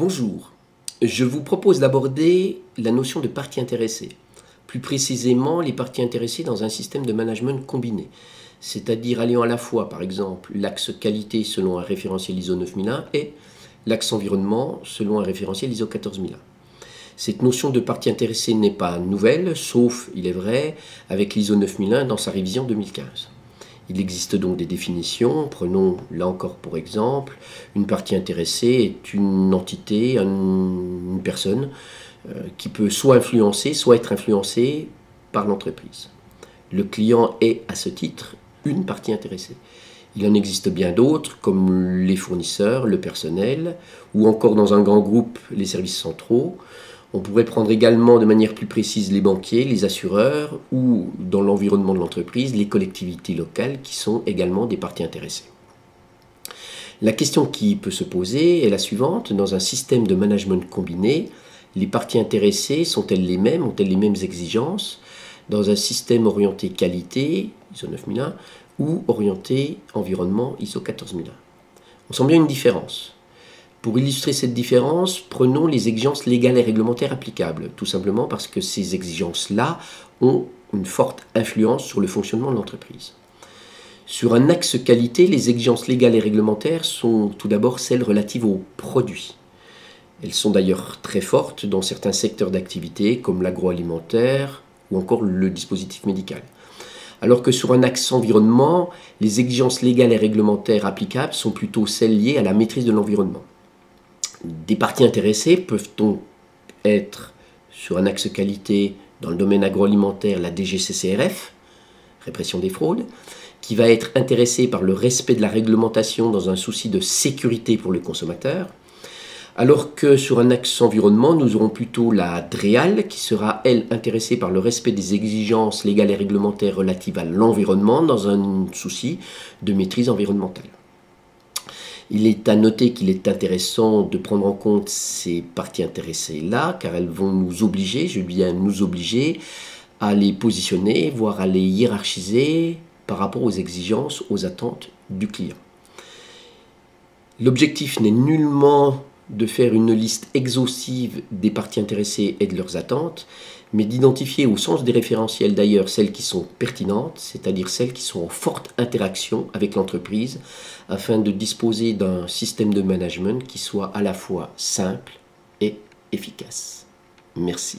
Bonjour, je vous propose d'aborder la notion de partie intéressée, plus précisément les parties intéressées dans un système de management combiné, c'est-à-dire alliant à la fois, par exemple, l'axe qualité selon un référentiel ISO 9001 et l'axe environnement selon un référentiel ISO 14001. Cette notion de partie intéressée n'est pas nouvelle, sauf, il est vrai, avec l'ISO 9001 dans sa révision 2015. Il existe donc des définitions. Prenons là encore pour exemple, une partie intéressée est une entité, une personne qui peut soit influencer, soit être influencée par l'entreprise. Le client est à ce titre une partie intéressée. Il en existe bien d'autres comme les fournisseurs, le personnel ou encore dans un grand groupe les services centraux. On pourrait prendre également de manière plus précise les banquiers, les assureurs ou dans l'environnement de l'entreprise, les collectivités locales qui sont également des parties intéressées. La question qui peut se poser est la suivante. Dans un système de management combiné, les parties intéressées sont-elles les mêmes, ont-elles les mêmes exigences dans un système orienté qualité, ISO 9001, ou orienté environnement, ISO 14001? On sent bien une différence. Pour illustrer cette différence, prenons les exigences légales et réglementaires applicables, tout simplement parce que ces exigences-là ont une forte influence sur le fonctionnement de l'entreprise. Sur un axe qualité, les exigences légales et réglementaires sont tout d'abord celles relatives aux produits. Elles sont d'ailleurs très fortes dans certains secteurs d'activité comme l'agroalimentaire ou encore le dispositif médical. Alors que sur un axe environnement, les exigences légales et réglementaires applicables sont plutôt celles liées à la maîtrise de l'environnement. Des parties intéressées peuvent donc être sur un axe qualité dans le domaine agroalimentaire, la DGCCRF, répression des fraudes, qui va être intéressée par le respect de la réglementation dans un souci de sécurité pour le consommateur, alors que sur un axe environnement, nous aurons plutôt la DREAL qui sera, elle, intéressée par le respect des exigences légales et réglementaires relatives à l'environnement dans un souci de maîtrise environnementale. Il est à noter qu'il est intéressant de prendre en compte ces parties intéressées-là, car elles vont nous obliger, je dis bien nous obliger, à les positionner, voire à les hiérarchiser par rapport aux exigences, aux attentes du client. L'objectif n'est nullement de faire une liste exhaustive des parties intéressées et de leurs attentes, mais d'identifier au sens des référentiels d'ailleurs celles qui sont pertinentes, c'est-à-dire celles qui sont en forte interaction avec l'entreprise, afin de disposer d'un système de management qui soit à la fois simple et efficace. Merci.